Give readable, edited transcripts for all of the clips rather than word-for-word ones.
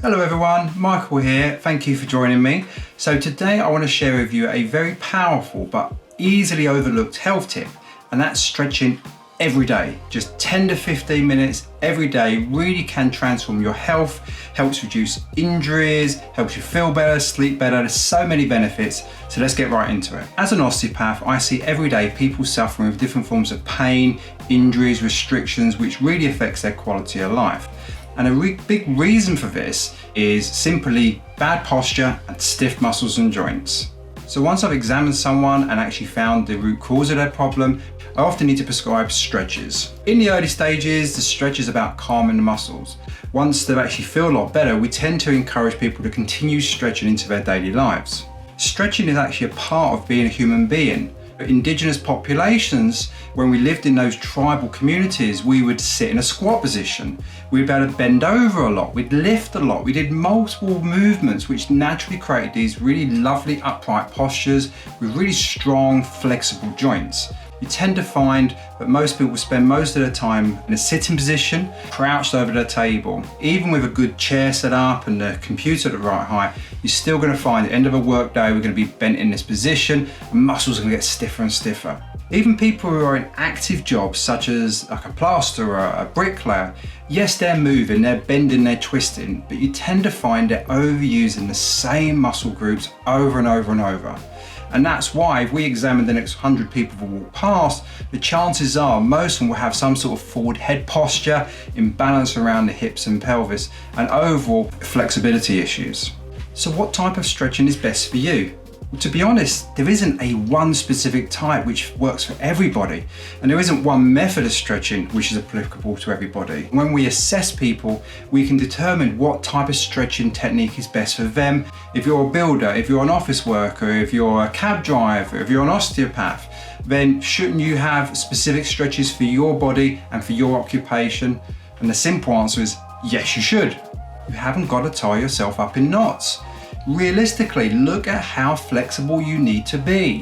Hello everyone, Michael here. Thank you for joining me. So today I want to share with you a very powerful but easily overlooked health tip, and that's stretching every day. Just 10 to 15 minutes every day really can transform your health, helps reduce injuries, helps you feel better, sleep better. There's so many benefits. So let's get right into it. As an osteopath, I see every day people suffering with different forms of pain, injuries, restrictions, which really affects their quality of life. And a big reason for this is simply bad posture and stiff muscles and joints. So once I've examined someone and actually found the root cause of their problem, I often need to prescribe stretches. In the early stages, the stretch is about calming the muscles. Once they actually feel a lot better, we tend to encourage people to continue stretching into their daily lives. Stretching is actually a part of being a human being. Indigenous populations, when we lived in those tribal communities, we would sit in a squat position. We'd be able to bend over a lot, we'd lift a lot, we did multiple movements which naturally created these really lovely upright postures with really strong, flexible joints. You tend to find that most people spend most of their time in a sitting position, crouched over their table. Even with a good chair set up and the computer at the right height, you're still going to find at the end of a work day, we're going to be bent in this position and muscles are going to get stiffer and stiffer. Even people who are in active jobs, such as like a plasterer, a bricklayer, yes, they're moving, they're bending, they're twisting, but you tend to find they're overusing the same muscle groups over and over and over. And that's why if we examine the next 100 people who walk past, the chances are most of them will have some sort of forward head posture, imbalance around the hips and pelvis, and overall flexibility issues. So what type of stretching is best for you? Well, to be honest, there isn't a one specific type which works for everybody, and there isn't one method of stretching which is applicable to everybody. When we assess people, we can determine what type of stretching technique is best for them. If you're a builder, if you're an office worker, if you're a cab driver, if you're an osteopath, then shouldn't you have specific stretches for your body and for your occupation? And the simple answer is yes, you should. You haven't got to tie yourself up in knots. Realistically, look at how flexible you need to be.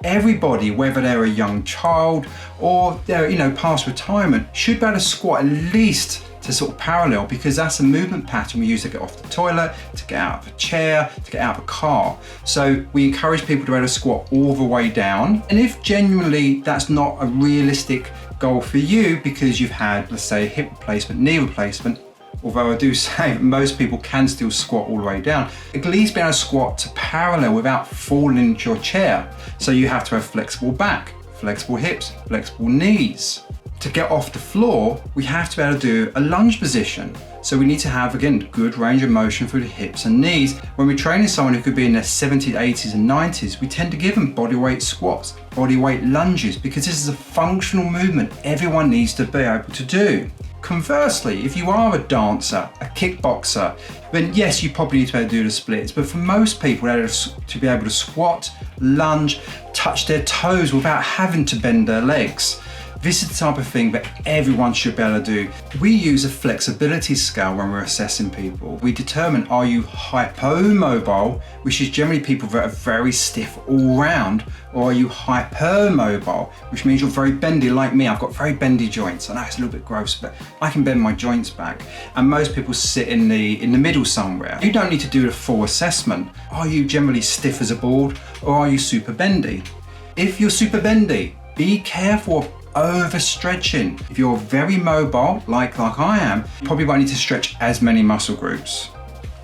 Everybody, whether they're a young child or they're past retirement, should be able to squat at least to sort of parallel, because that's a movement pattern we use to get off the toilet, to get out of a chair, to get out of a car. So we encourage people to be able to squat all the way down. And if genuinely that's not a realistic goal for you because you've had, let's say, hip replacement, knee replacement, although I do say that most people can still squat all the way down, at least be able to squat to parallel without falling into your chair. So you have to have flexible back, flexible hips, flexible knees. To get off the floor, we have to be able to do a lunge position. So we need to have, again, good range of motion through the hips and knees. When we're training someone who could be in their 70s, 80s and 90s, we tend to give them bodyweight squats, bodyweight lunges, because this is a functional movement everyone needs to be able to do. Conversely, if you are a dancer, a kickboxer, then yes, you probably need to be able to do the splits, but for most people to be able to squat, lunge, touch their toes without having to bend their legs, this is the type of thing that everyone should be able to do. We use a flexibility scale when we're assessing people. We determine, are you hypomobile, which is generally people that are very stiff all round, or are you hypermobile, which means you're very bendy like me. I've got very bendy joints. I know it's a little bit gross, but I can bend my joints back. And most people sit in the middle somewhere. You don't need to do the full assessment. Are you generally stiff as a board, or are you super bendy? If you're super bendy, be careful of overstretching. If you're very mobile, like I am, you probably won't need to stretch as many muscle groups.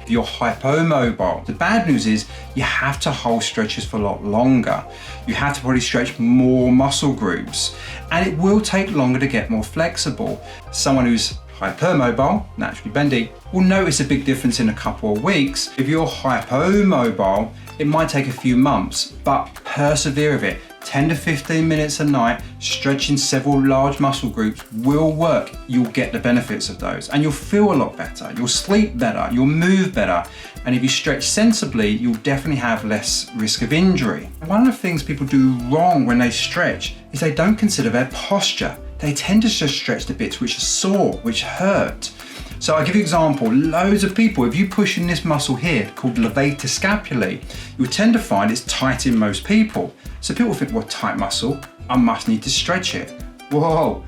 If you're hypomobile, the bad news is you have to hold stretches for a lot longer. You have to probably stretch more muscle groups, and it will take longer to get more flexible. Someone who's hypermobile, naturally bendy, will notice a big difference in a couple of weeks. If you're hypomobile, it might take a few months, but persevere with it. 10 to 15 minutes a night, stretching several large muscle groups will work. You'll get the benefits of those and you'll feel a lot better. You'll sleep better, you'll move better. And if you stretch sensibly, you'll definitely have less risk of injury. One of the things people do wrong when they stretch is they don't consider their posture. They tend to just stretch the bits which are sore, which hurt. So I'll give you an example. Loads of people, if you push in this muscle here called levator scapulae, you'll tend to find it's tight in most people. So people think, well, tight muscle, I must need to stretch it. Whoa,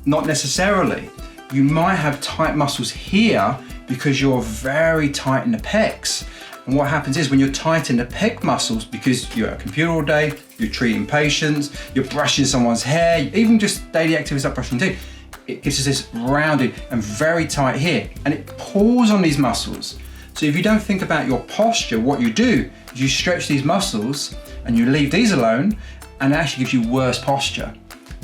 not necessarily. You might have tight muscles here because you're very tight in the pecs. And what happens is when you're tight in the pec muscles, because you're at a computer all day, you're treating patients, you're brushing someone's hair, even just daily activities like brushing teeth, it gives us this rounded and very tight here, and it pulls on these muscles. So if you don't think about your posture, what you do is you stretch these muscles and you leave these alone, and it actually gives you worse posture.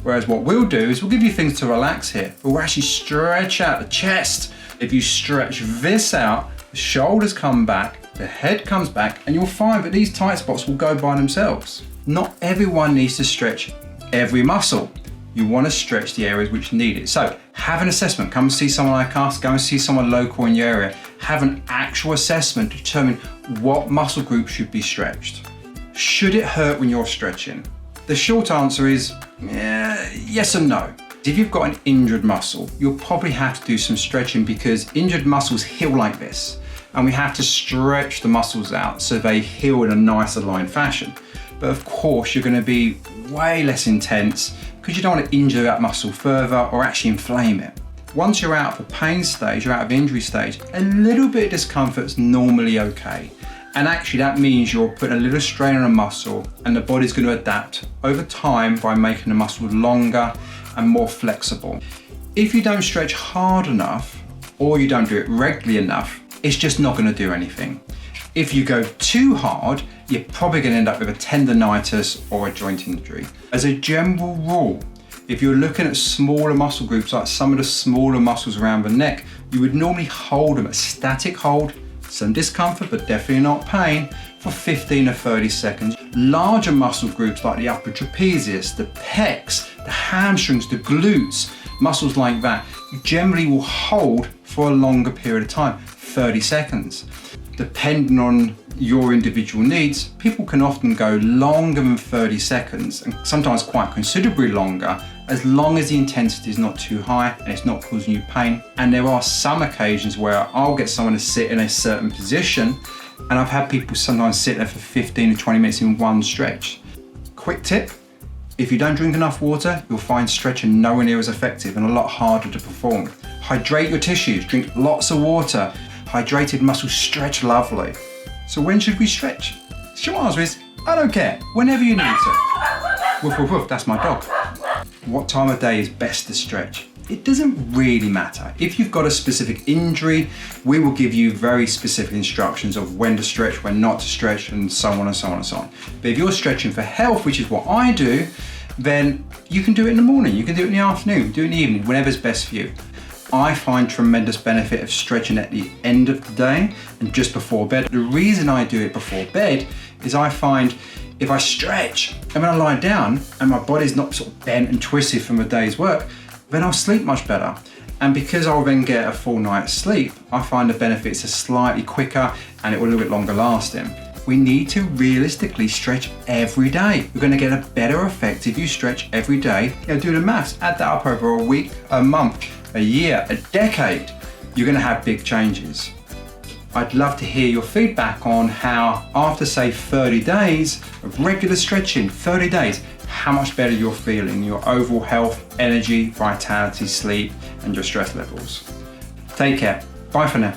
Whereas what we'll do is we'll give you things to relax here, but we'll actually stretch out the chest. If you stretch this out, the shoulders come back, the head comes back, and you'll find that these tight spots will go by themselves. Not everyone needs to stretch every muscle. You want to stretch the areas which need it. So have an assessment, come and see someone like us, go and see someone local in your area. Have an actual assessment to determine what muscle group should be stretched. Should it hurt when you're stretching? The short answer is yes and no. If you've got an injured muscle, you'll probably have to do some stretching because injured muscles heal like this, and we have to stretch the muscles out so they heal in a nice aligned fashion. But of course, you're going to be way less intense because you don't want to injure that muscle further or actually inflame it. Once you're out of the pain stage, you're out of injury stage, a little bit of discomfort's normally okay. And actually that means you're putting a little strain on a muscle and the body's going to adapt over time by making the muscle longer and more flexible. If you don't stretch hard enough or you don't do it regularly enough, it's just not going to do anything. If you go too hard, you're probably going to end up with a tendonitis or a joint injury. As a general rule, if you're looking at smaller muscle groups, like some of the smaller muscles around the neck, you would normally hold them, a static hold, some discomfort, but definitely not pain, for 15 or 30 seconds. Larger muscle groups like the upper trapezius, the pecs, the hamstrings, the glutes, muscles like that, you generally will hold for a longer period of time, 30 seconds. Depending on your individual needs, people can often go longer than 30 seconds and sometimes quite considerably longer, as long as the intensity is not too high and it's not causing you pain. And there are some occasions where I'll get someone to sit in a certain position, and I've had people sometimes sit there for 15 to 20 minutes in one stretch. Quick tip, if you don't drink enough water, you'll find stretching nowhere near as effective and a lot harder to perform. Hydrate your tissues, drink lots of water. Hydrated muscles stretch lovely. So when should we stretch? Short answer is, I don't care, whenever you need to. Woof, woof, woof, that's my dog. What time of day is best to stretch? It doesn't really matter. If you've got a specific injury, we will give you very specific instructions of when to stretch, when not to stretch, and so on and so on and so on. But if you're stretching for health, which is what I do, then you can do it in the morning, you can do it in the afternoon, do it in the evening, whenever's best for you. I find tremendous benefit of stretching at the end of the day and just before bed. The reason I do it before bed is I find if I stretch and when I lie down and my body's not sort of bent and twisted from a day's work, then I'll sleep much better. And because I'll then get a full night's sleep, I find the benefits are slightly quicker and it will a little bit longer lasting. We need to realistically stretch every day. You're going to get a better effect if you stretch every day. Do the maths, add that up over a week, a month, a year, a decade, you're going to have big changes. I'd love to hear your feedback on how after say 30 days of regular stretching, 30 days, how much better you're feeling, your overall health, energy, vitality, sleep, and your stress levels. Take care. Bye for now.